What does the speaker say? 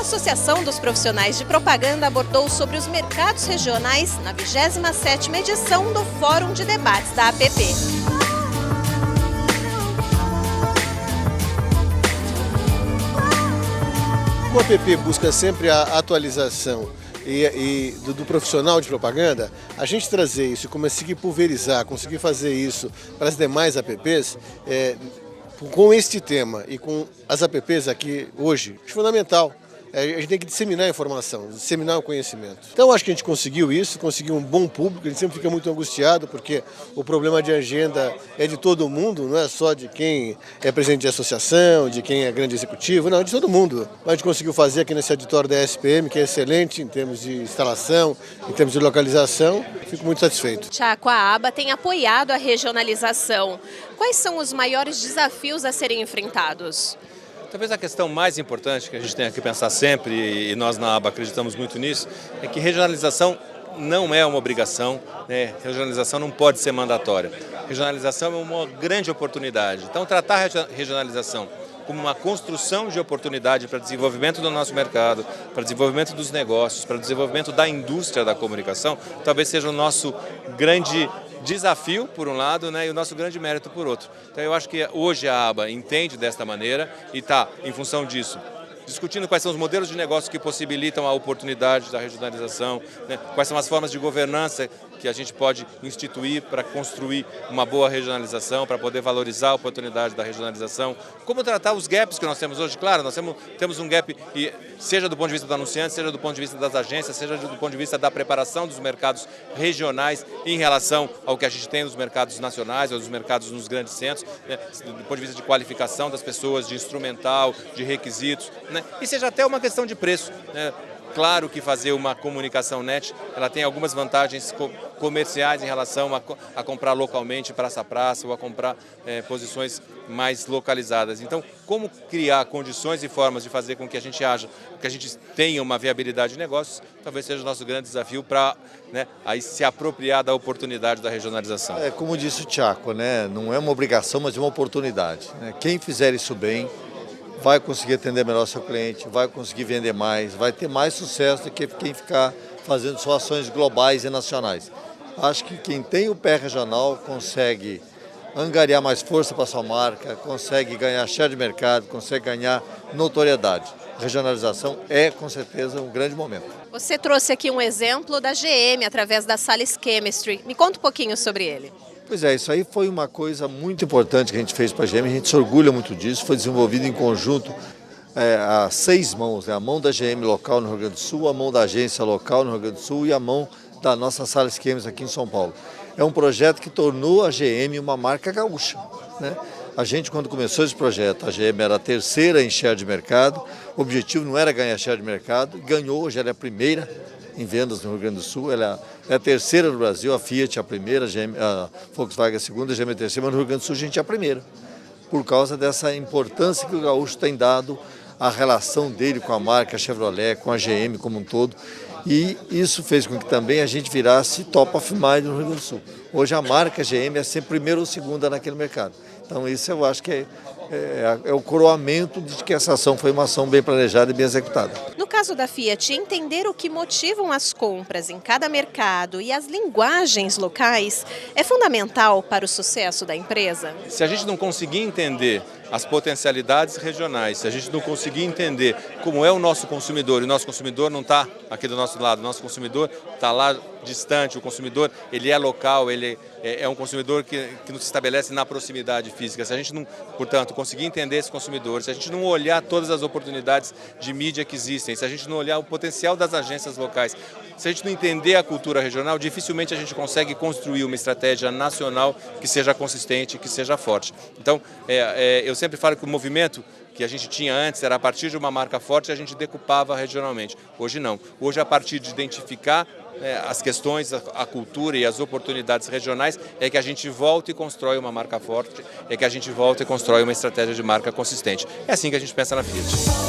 Associação dos Profissionais de Propaganda abordou sobre os mercados regionais na 27ª edição do Fórum de Debates da APP. O APP busca sempre a atualização do profissional de propaganda. A gente trazer isso, conseguir pulverizar, conseguir fazer isso para as demais APPs, com este tema e com as APPs aqui hoje, é fundamental. A gente tem que disseminar a informação, disseminar o conhecimento. Então acho que a gente conseguiu isso, conseguiu um bom público. A gente sempre fica muito angustiado porque o problema de agenda é de todo mundo, não é só de quem é presidente de associação, de quem é grande executivo, não, é de todo mundo. Mas a gente conseguiu fazer aqui nesse auditório da SPM, que é excelente em termos de instalação, em termos de localização. Fico muito satisfeito. Tiago, a ABA tem apoiado a regionalização. Quais são os maiores desafios a serem enfrentados? Talvez a questão mais importante que a gente tem que pensar sempre, e nós na ABA acreditamos muito nisso, é que regionalização não é uma obrigação, né? Regionalização não pode ser mandatória. Regionalização é uma grande oportunidade. Então, tratar a regionalização como uma construção de oportunidade para desenvolvimento do nosso mercado, para desenvolvimento dos negócios, para desenvolvimento da indústria da comunicação, talvez seja o nosso grande desafio, por um lado, né, e o nosso grande mérito, por outro. Então eu acho que hoje a ABA entende desta maneira e está, em função disso, discutindo quais são os modelos de negócio que possibilitam a oportunidade da regionalização, né, quais são as formas de governança que a gente pode instituir para construir uma boa regionalização, para poder valorizar a oportunidade da regionalização, como tratar os gaps que nós temos hoje. Claro, nós temos um gap, seja do ponto de vista do anunciante, seja do ponto de vista das agências, seja do ponto de vista da preparação dos mercados regionais em relação ao que a gente tem nos mercados nacionais ou nos mercados nos grandes centros, né, do ponto de vista de qualificação das pessoas, de instrumental, de requisitos, né, e seja até uma questão de preço, né. Claro que fazer uma comunicação net, ela tem algumas vantagens comerciais em relação a comprar localmente, praça a praça, ou a comprar posições mais localizadas. Então, como criar condições e formas de fazer com que a gente tenha uma viabilidade de negócios, talvez seja o nosso grande desafio para, né, aí se apropriar da oportunidade da regionalização. Como disse o Tiago, né, não é uma obrigação, mas é uma oportunidade, né? Quem fizer isso bem vai conseguir atender melhor seu cliente, vai conseguir vender mais, vai ter mais sucesso do que quem ficar fazendo só ações globais e nacionais. Acho que quem tem o pé regional consegue angariar mais força para sua marca, consegue ganhar share de mercado, consegue ganhar notoriedade. Regionalização é, com certeza, um grande momento. Você trouxe aqui um exemplo da GM através da Sales Chemistry. Me conta um pouquinho sobre ele. Pois é, isso aí foi uma coisa muito importante que a gente fez para a GM, a gente se orgulha muito disso, foi desenvolvido em conjunto a 6 mãos, né? A mão da GM local no Rio Grande do Sul, a mão da agência local no Rio Grande do Sul e a mão da nossa Sales Chemistry aqui em São Paulo. É um projeto que tornou a GM uma marca gaúcha, né? A gente, quando começou esse projeto, a GM era a terceira em share de mercado, o objetivo não era ganhar share de mercado, ganhou, hoje ela é a primeira em vendas no Rio Grande do Sul, ela é a terceira no Brasil, a Fiat é a primeira, a Volkswagen é a segunda, a GM é a terceira, mas no Rio Grande do Sul a gente é a primeira, por causa dessa importância que o gaúcho tem dado à relação dele com a marca Chevrolet, com a GM como um todo, e isso fez com que também a gente virasse top of mind no Rio Grande do Sul. Hoje a marca GM é sempre primeira ou segunda naquele mercado. Então isso eu acho que é o coroamento de que essa ação foi uma ação bem planejada e bem executada. No caso da Fiat, entender o que motivam as compras em cada mercado e as linguagens locais é fundamental para o sucesso da empresa? Se a gente não conseguir entender as potencialidades regionais, se a gente não conseguir entender como é o nosso consumidor, e o nosso consumidor não está aqui do nosso lado, o nosso consumidor está lá distante, o consumidor ele é local, ele é um consumidor que não se estabelece na proximidade física. Se a gente não, portanto, conseguir entender esse consumidor, se a gente não olhar todas as oportunidades de mídia que existem, se a gente não olhar o potencial das agências locais, se a gente não entender a cultura regional, dificilmente a gente consegue construir uma estratégia nacional que seja consistente, que seja forte. Então, eu sempre falo que o movimento que a gente tinha antes era a partir de uma marca forte, a gente decupava regionalmente. Hoje não. Hoje, a partir de identificar as questões, a cultura e as oportunidades regionais, é que a gente volta e constrói uma marca forte, é que a gente volta e constrói uma estratégia de marca consistente. É assim que a gente pensa na Fiat.